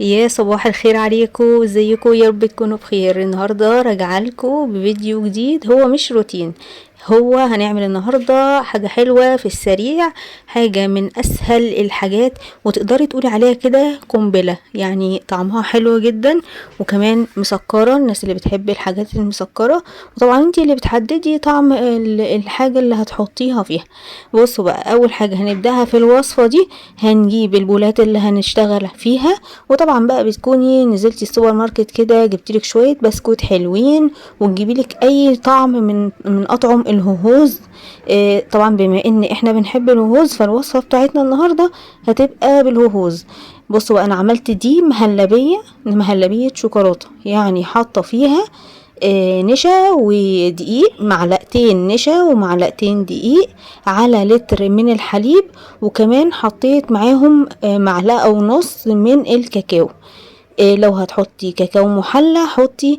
يا صباح الخير عليكم، ازيكم؟ يا رب تكونوا بخير. النهارده راجعه لكم بفيديو جديد، هو مش روتين. هو هنعمل النهارده حاجه حلوه في السريع، حاجه من اسهل الحاجات، وتقدري تقولي عليها كده قنبله. يعني طعمها حلو جدا، وكمان مسكره الناس اللي بتحب الحاجات المسكره. وطبعا انتي اللي بتحددي طعم الحاجه اللي هتحطيها فيها. بصوا بقى، اول حاجه هنبداها في الوصفه دي، هنجيب البولات اللي هنشتغل فيها. وطبعا بقى بتكوني نزلتي السوبر ماركت كده، جبتلك شويه بسكوت حلوين، وتجيبيلك اي طعم من اطعم الهوهوز. طبعا بما ان احنا بنحب الهوهوز، فالوصفه بتاعتنا النهارده هتبقى بالهوهوز. بصوا بقى، انا عملت دي مهلبيه شوكولاته، يعني حاطه فيها نشا ودقيق، معلقتين نشا ومعلقتين دقيق على لتر من الحليب. وكمان حطيت معاهم معلقة ونص من الكاكاو. لو هتحطي كاكاو محلى حطي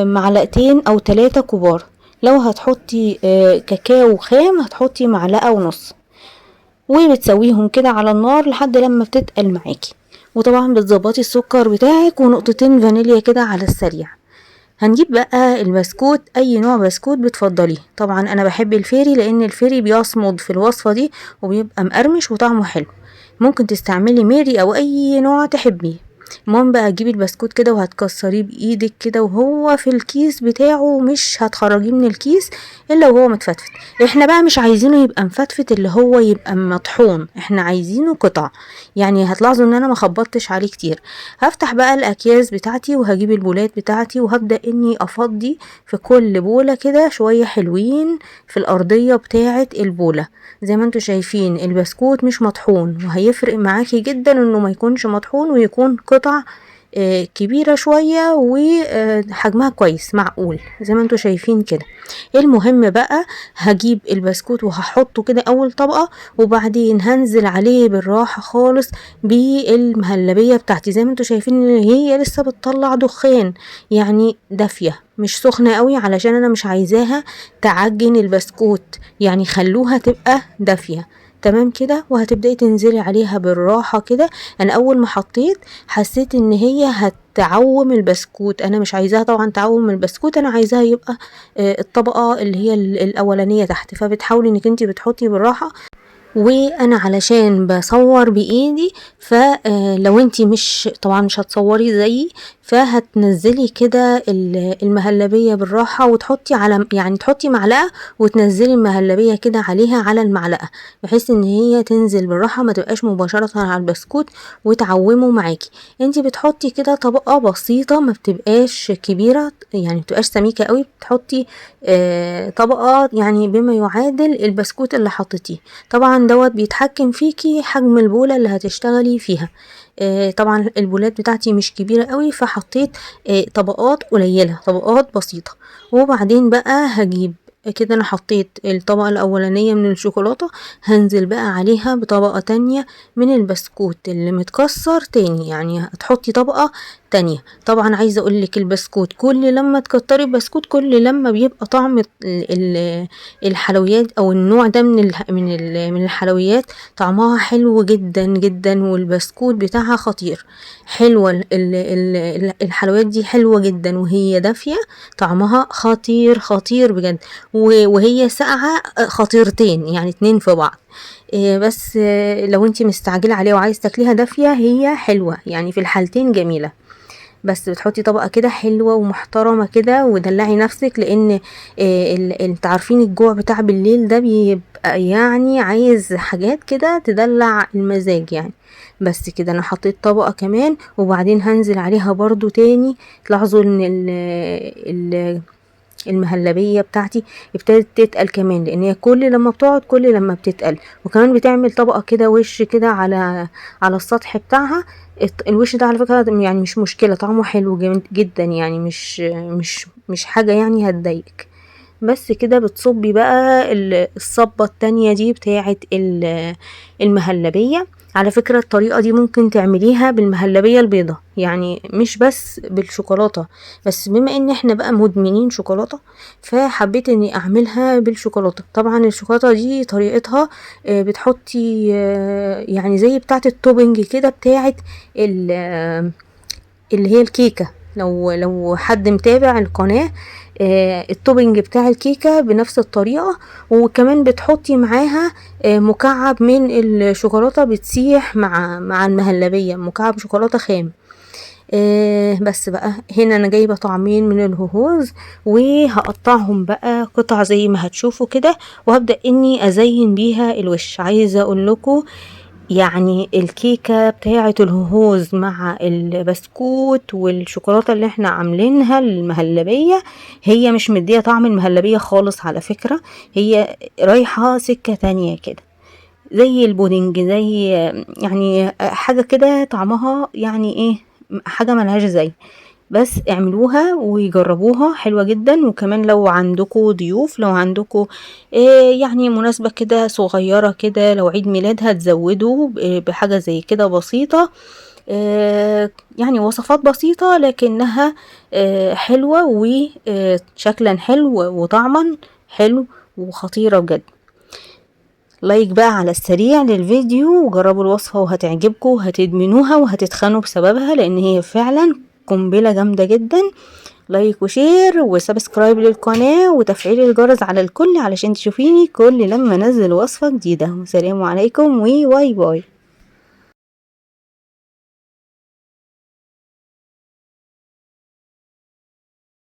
معلقتين او 3 كبار. لو هتحطي كاكاو خام هتحطي معلقة ونص. وبتسويهم كده على النار لحد لما بتتقل معاكي. وطبعا بتظبطي السكر بتاعك ونقطتين فانيليا كده على السريع. هنجيب بقى البسكوت، اي نوع بسكوت بتفضليه. طبعا انا بحب الفيري لان الفيري بيصمد في الوصفة دي وبيبقى مقرمش وطعمه حلو. ممكن تستعملي ميري او اي نوع تحبيه. المهم بقى تجيبي البسكوت كده وهتكسريه بايدك كده وهو في الكيس بتاعه، مش هتخرجيه من الكيس الا وهو متفتفت. احنا بقى مش عايزينه يبقى مفتفت اللي هو يبقى مطحون، احنا عايزينه قطع. يعني هتلاحظوا ان انا ما خبطتش عليه كتير. هفتح بقى الاكياس بتاعتي وهجيب البولات بتاعتي وهبدأ اني افضي في كل بولة كده شوية حلوين في الارضية بتاعة البولة. زي ما انتوا شايفين البسكوت مش مطحون، وهيفرق معاكي جدا انه ما يكونش مطحون ويكون قطع كبيرة شوية وحجمها كويس معقول زي ما انتوا شايفين كده. المهم بقى، هجيب البسكوت وهحطه كده اول طبقة، وبعدين هنزل عليه بالراحة خالص بالمهلبية بتاعتي. زي ما انتوا شايفين ان هي لسه بتطلع دخان، يعني دافية مش سخنة قوي، علشان انا مش عايزاها تعجن البسكوت. يعني خلوها تبقى دافية تمام كده. وهتبدأي تنزلي عليها بالراحة كده. انا اول ما حطيت حسيت ان هي هتعوم البسكوت، انا مش عايزاها طبعا تعوم البسكوت، انا عايزاها يبقى الطبقة اللي هي الاولانية تحت. فبتحاولي انك انتي بتحطي بالراحة. وانا علشان بصور بايدي، فلو انتي مش طبعا مش هتصوري زيي، فهتنزلي كده المهلبية بالراحة وتحطي على، يعني تحطي معلقة وتنزلي المهلبية كده عليها على المعلقة، بحيث ان هي تنزل بالراحة ما تبقاش مباشرة على البسكوت وتعومه معاكي. انتي بتحطي كده طبقة بسيطة، ما بتبقاش كبيرة، يعني ما بتبقاش سميكة قوي. بتحطي طبقة يعني بما يعادل البسكوت اللي حطيتيه. طبعا دوت بيتحكم فيكي حجم البولة اللي هتشتغلي فيها. طبعا البولات بتاعتي مش كبيرة قوي، فحطيت طبقات قليلة، طبقات بسيطة. وبعدين بقى هجيب كده، انا حطيت الطبقة الاولانية من الشوكولاتة، هنزل بقى عليها بطبقة تانية من البسكوت اللي متكسر تاني. يعني هتحطي طبقة تانية. طبعا عايزة اقولك البسكوت كل لما تكتري البسكوت كل لما بيبقى طعم الحلويات او النوع ده من الحلويات طعمها حلو جدا جدا، والبسكوت بتاعها خطير. حلوة الحلويات دي حلوة جدا وهي دافية، طعمها خطير خطير بجد. وهي ساقعة خطيرتين، يعني اتنين في بعض. بس لو انتي مستعجلة عليها وعايز تاكليها دافية هي حلوة، يعني في الحالتين جميلة. بس بتحطي طبقة كده حلوة ومحترمة كده ودلعي نفسك، لان انت عارفين الجوع بتاع بالليل ده بيبقى يعني عايز حاجات كده تدلع المزاج يعني. بس كده انا حطيت طبقة كمان وبعدين هنزل عليها برضو تاني. تلاحظوا ان المهلبية بتاعتي ابتدت تتقل كمان، لان هي كل لما بتقعد كل لما بتتقل. وكمان بتعمل طبقة كده وش كده على السطح بتاعها. الوش ده على فكرة يعني مش مشكلة، طعمه حلو جدا، يعني مش حاجة يعني هتضايقك. بس كده بتصبي بقى الصبة التانية دي بتاعة المهلبية. على فكرة الطريقة دي ممكن تعمليها بالمهلبية البيضة، يعني مش بس بالشوكولاتة، بس بما ان احنا بقى مدمنين شوكولاتة فحبيت اني اعملها بالشوكولاتة. طبعا الشوكولاتة دي طريقتها بتحطي يعني زي بتاعة التوبنج كده بتاعة اللي هي الكيكة. لو حد متابع القناة، التوبنج بتاع الكيكة بنفس الطريقة، وكمان بتحطي معاها مكعب من الشوكولاتة بتسيح مع المهلبية، مكعب شوكولاتة خام. بس بقى هنا انا جايبة طعمين من الهوهوز وهقطعهم بقى قطع زي ما هتشوفوا كده، وهبدأ اني ازين بيها الوش. عايزة اقول لكم يعني الكيكة بتاعة الهوهوز مع البسكوت والشوكولاتة اللي احنا عاملينها المهلبية، هي مش مدية طعم المهلبية خالص على فكرة، هي رايحة سكة تانية كده زي البودنج، زي يعني حاجة كده طعمها يعني ايه، حاجة ملهاش زي. بس اعملوها ويجربوها، حلوة جدا. وكمان لو عندكم ضيوف، لو عندكم يعني مناسبة كده صغيرة كده، لو عيد ميلاد هتزودوا بحاجة زي كده بسيطة. يعني وصفات بسيطة لكنها حلوة وشكلا حلو وطعما حلو وخطيرة بجد. لايك بقى على السريع للفيديو، وجربوا الوصفة وهتعجبكم وهتدمنوها وهتتخنوا بسببها، لان هي فعلا قنبلة جامدة جدا. لايك وشير وسبسكرايب للقناة وتفعيل الجرس على الكل علشان تشوفيني كل لما انزل وصفة جديدة. والسلام عليكم وباي باي.